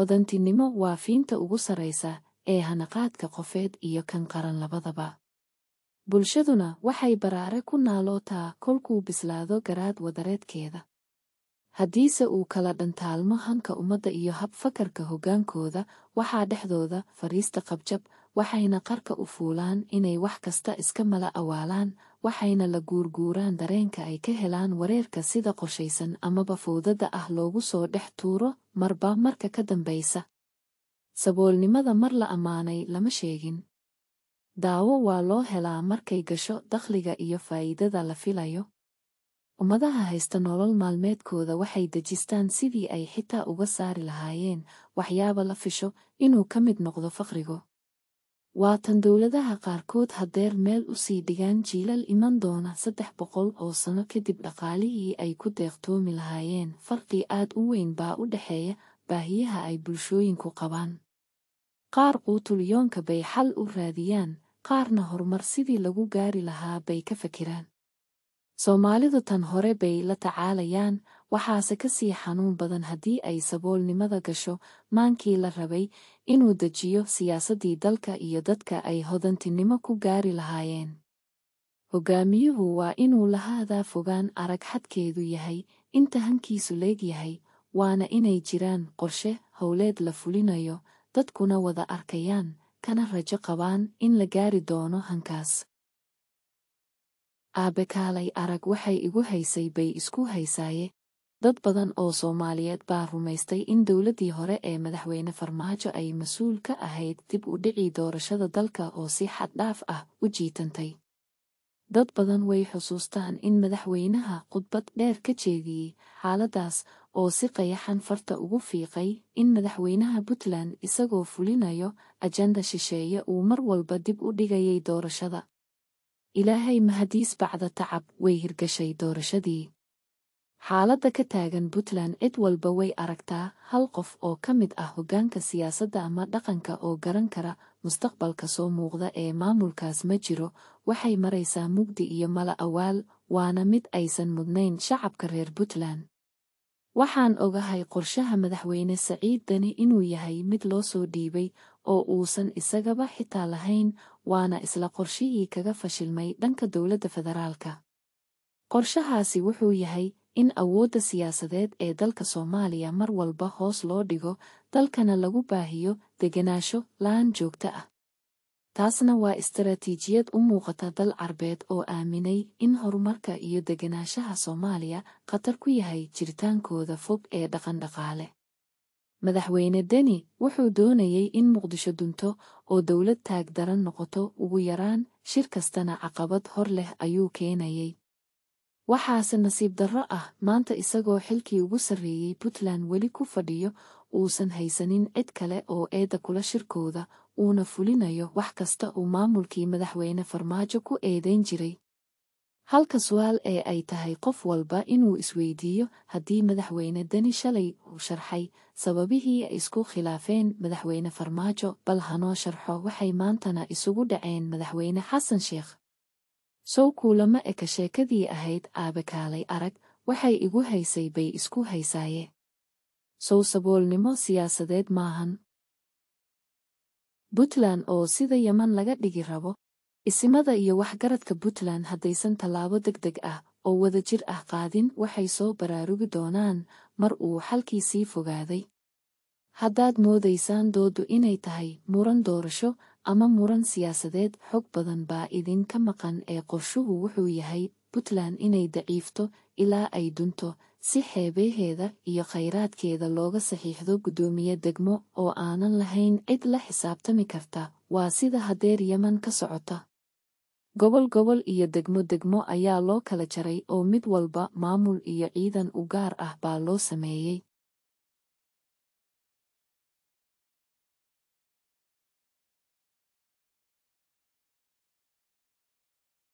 hodantinimo waa fiinta ugu sarraysa ee hanaqaadka qofeed iyo kan qaran labadaba. Bulshaduna waxay baraare ku naalootaa kolkuu bislaado garaad wadareedkeeda. Haddiise uu kala dhantaalmo hanka ummadda iyo hab fakarka hoggaankooda, waxaa dhexdooda fariista qabjab, waxayna qarka u fuulaan inay wax kasta iska mala awaalaan, waxayna la guurguuraan dareenka ay ka helaan wareerka sida qorshaysan amaba fowdada ah loogu soo dhex tuuro marba marka ka dambaysa. Saboolnimada mar la ammaanay lama sheegin. Daawo waa loo helaa markay gasho dakhliga iyo faa'iidada la filayo. Ummadaha haysta nolol maalmeedkooda waxay dejistaan sidii ay xitaa uga saari lahaayeen waxyaaba la fisho inuu ka mid noqdo faqrigo. Waa tan dowladaha qaarkood haddeer meel u sii dhigaan jiilal iman doona 300 oo sano kadib dhaqaalihii ay ku deeqtoomi lahaayeen. Farqi aad u weyn baa u dhexeeya baahiyaha ay bulshooyinku qabaan. Qaar quutulyoonka bay xal u raadiyaan, qaarna horumar sidii lagu gaari lahaa bay ka fakiraan. Soomaalidu tan hore bay la tacaalayaan, waxaase ka sii xanuun badan haddii ay saboolnimada gasho maankii la rabay inuu dejiyo siyaasaddii dalka iyo dadka ay hodantinimo ku gaari lahaayeen. Hoggaamiyuhu waa inuu lahaadaa fogaan arag xadkeedu yahay inta hankiisu leegyahay, waana inay jiraan qorshe howleed la fulinayo, dadkuna wada arkayaan, kana rajo qabaan in la gaari doono hankaas. Aabe kaalay arag waxay igu haysay bay isku haysaaye. Dad badan oo Soomaaliyeed baa rumaystay in dowladdii hore ee madaxweyne Farmaajo ay mas'uul ka ahayd dib u dhicii doorashada dalka oo si xad dhaaf ah u jiitantay. Dad badan way xusuustaan in madaxweynaha khudbad dheer ka jeediyey xaaladdaas oo si qayaxan farta ugu fiiqay in madaxweynaha Puntland isagoo fulinayo ajanda shisheeye uu mar walba dib u dhigayay doorashada. Ilaahay mahadiis bacda tacab way hirgashay doorashadii. Xaaladda ka taagan Puntland cid walba way aragtaa, hal qof oo ka mid ah hoggaanka siyaasadda ama dhaqanka oo garan kara mustaqbalka soo muuqda ee maamulkaas ma jiro. Waxay maraysaa mugdi iyo mala awaal, waana mid aysan mudnayn shacabka reer Puntland. Waxaan ogahay qorshaha madaxweyne Saciid Dani inuu yahay mid loo soo dhiibay oo uusan isagaba xitaa lahayn, waana isla qorshihii kaga fashilmay dhanka dowladda federaalka. Qorshahaasi wuxuu yahay in awoodda siyaasadeed ee dalka Soomaaliya mar walba hoos loo dhigo, dalkana lagu baahiyo degenaansho la'aan joogto ah. Taasna waa istaraatiijiyad u muuqata dal Carbeed oo aaminay in horumarka iyo degenaanshaha Soomaaliya khatar ku yahay jiritaankooda fog ee dhaqan-dhaqaale. Madaxweyne Deni wuxuu doonayay in Muqdisho dunto oo dowlad taag daran noqoto ugu yaraan, shir kastana caqabad hor leh ayuu keenayay. Waxaase nasiib darro ah maanta isagoo xilkii ugu sarreeyey Puntland weli ku fadhiyo, uusan haysanin cid kale oo eedda kula shirkooda, uuna fulinayo wax kasta uu maamulkii madaxweyne Farmaajo ku eedayn jiray. Halka su'aal ee ay tahay qof walba inuu isweydiiyo haddii madaxweyne Deni shalay uu sharxay sababihii ay isku khilaafeen madaxweyne Farmaajo, bal hanoo sharxo waxay maantana isugu dhaceen madaxweyne Xasan Sheekh. Sow kuulama eka sheekadii ahayd aabe kaalay arag waxay igu haysay bay isku haysaaye. Sow saboolnimo siyaasadeed maahan. Puntland oo sida Yaman laga dhigi rabo, isimada iyo waxgaradka Puntland haddaysan tallaabo degdeg ah oo wadajir ah qaadin waxay soo baraarugi doonaan mar uu xalkii sii fogaaday. Haddaad moodaysaan doodu inay tahay muran doorasho ama muran siyaasadeed, xog badan baa idinka maqan ee qorshuhu wuxuu yahay Puntland inay daciifto ilaa ay dunto, si xeebaheeda iyo khayraadkeeda looga saxiixdo guddoomiye degmo oo aanan lahayn cid la xisaabtami karta. Waa sida haddeer Yaman ka socota. Gobol iyo degmo ayaa loo kala jaray oo mid walba maamul iyo ciidan u gaar ah baa loo sameeyey.